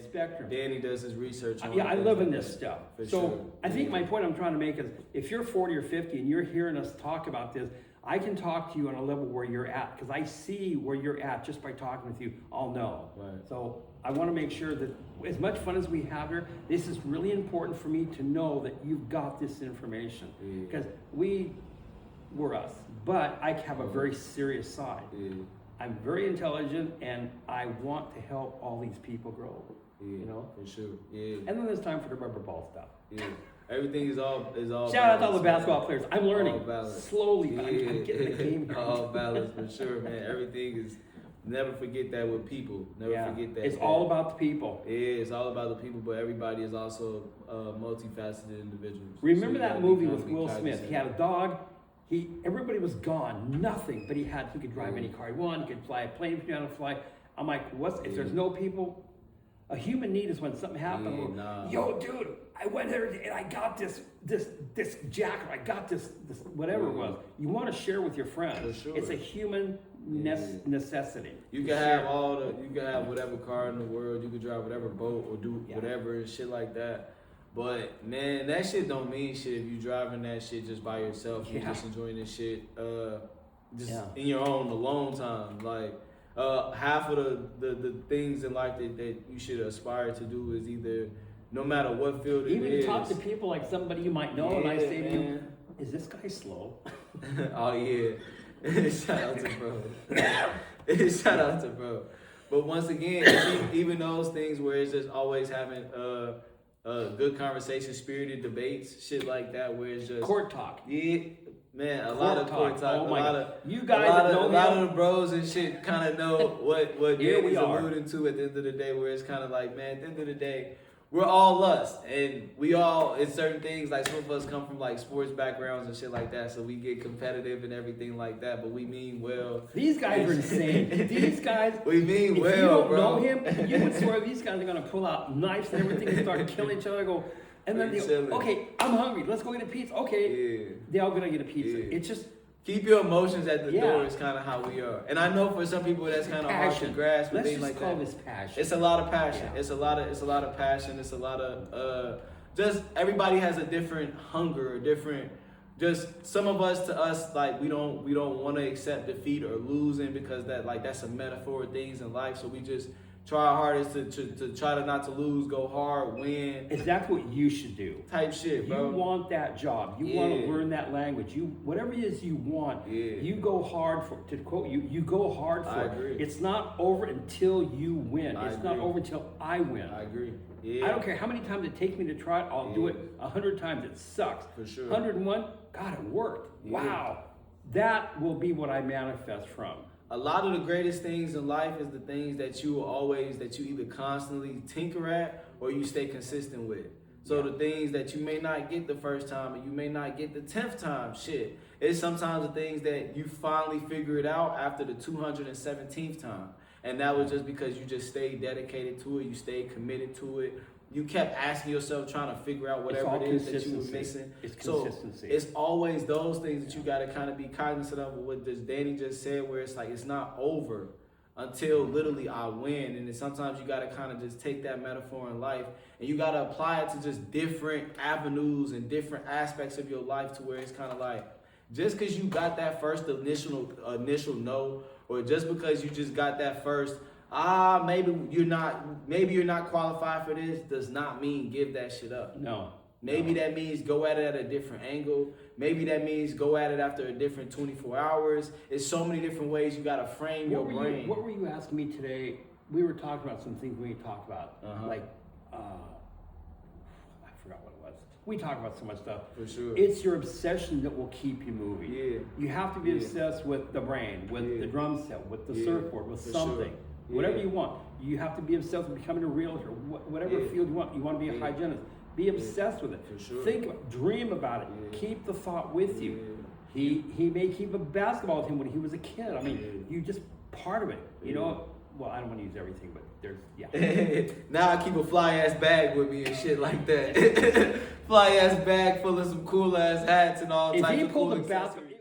spectrum. Danny does his research on I live in this stuff. For so sure. I think my point I'm trying to make is, if you're 40 or 50 and you're hearing us talk about this, I can talk to you on a level where you're at, because I see where you're at just by talking with you. I'll know. Right. So I want to make sure that as much fun as we have here, this is really important for me to know that you've got this information, because we're us, but I have a very serious side. I'm very intelligent, and I want to help all these people grow. You know, for sure. And then there's time for the rubber ball stuff. Everything is all. Shout out to all the basketball players. I'm learning slowly, but I'm getting the game here. All balance for sure, man. Everything is. Never forget that with people. Never forget that. It's all about the people. Yeah, it's all about the people, but everybody is also multifaceted individuals. Remember that movie with Will Smith? He had a dog. Everybody was gone, nothing, but he could drive any car he wanted. He could fly a plane if he wanted to fly. I'm like, if there's no people? A human need is when something happens. Yo, dude, I went there and I got this jacket. I got this whatever it was. You want to share with your friends. For sure. It's a human necessity. You can have you can have whatever car in the world. You can drive whatever boat or do whatever and shit like that. But man, that shit don't mean shit if you driving that shit just by yourself. You just enjoying this shit, in your own alone time. Like half of the things in life that you should aspire to do is either, no matter what field it is. Even to talk to people like somebody you might know, and I say to you, is this guy slow? Oh yeah. Shout out to bro. Shout out to bro. But once again, even those things where it's just always having good conversation, spirited debates, shit like that, where it's just court talk. Yeah, man, a lot of court talk. Oh my God. You guys a lot of the bros and shit kind of know what Danny's alluding to at the end of the day, where it's kind of like, man, at the end of the day, we're all us, and we all, in certain things, like some of us come from like sports backgrounds and shit like that, so we get competitive and everything like that, but we mean well. These guys are insane. These guys, we mean well, if you don't bro. know him, you would swear these guys are gonna pull out knives and everything and start killing each other. And then okay, I'm hungry, let's go get a pizza. Okay, they're all gonna get a pizza. It's just, keep your emotions at the door is kind of how we are. And I know for some people that's kind of hard to grasp and things like that. Let's just call this passion. It's a lot of passion. It's a lot of passion. It's a lot of just everybody has a different hunger, a different, just some of us, to us, like we don't want to accept defeat or losing, because that's a metaphor of things in life. So we just try our hardest to try to not to lose, go hard, win. Exactly what you should do. Type shit, bro. You want that job. You want to learn that language. Whatever it is you want, you go hard for it. To quote you go hard for it. Agree. It's not over until you win. It's not over until I win. I agree. I don't care how many times it takes me to try it. I'll do it 100 times. It sucks. For sure. 101, God, it worked. Wow. That will be what I manifest from. A lot of the greatest things in life is the things that you either constantly tinker at or you stay consistent with. So the things that you may not get the first time and you may not get the 10th time, shit. It's sometimes the things that you finally figure it out after the 217th time. And that was just because you just stayed dedicated to it, you stayed committed to it. You kept asking yourself, trying to figure out whatever it is that you were missing. It's consistency. So it's always those things that you got to kind of be cognizant of. What this Danny just said, where it's like it's not over until literally I win. And then sometimes you got to kind of just take that metaphor in life and you got to apply it to just different avenues and different aspects of your life, to where it's kind of like, just because you got that first initial no, or just because you just got that first, maybe you're not qualified for this, does not mean give that shit up. No. Maybe that means go at it at a different angle. Maybe that means go at it after a different 24 hours. It's so many different ways you got to frame your brain. What were you asking me today? We were talking about some things we talked about. I forgot what it was. We talk about so much stuff. For sure. It's your obsession that will keep you moving. Yeah. You have to be obsessed with the brain, with the drum set, with the surfboard, with something. Sure. Whatever you want. You have to be obsessed with becoming a realtor, whatever field you want. You want to be a hygienist. Be obsessed with it. For sure. Think about it. Dream about it. Keep the thought with you. He may keep a basketball with him when he was a kid. I mean, you just part of it. You know, well, I don't want to use everything, but there's, Now I keep a fly ass bag with me and shit like that. Fly ass bag full of some cool ass hats and all types of cool accessories.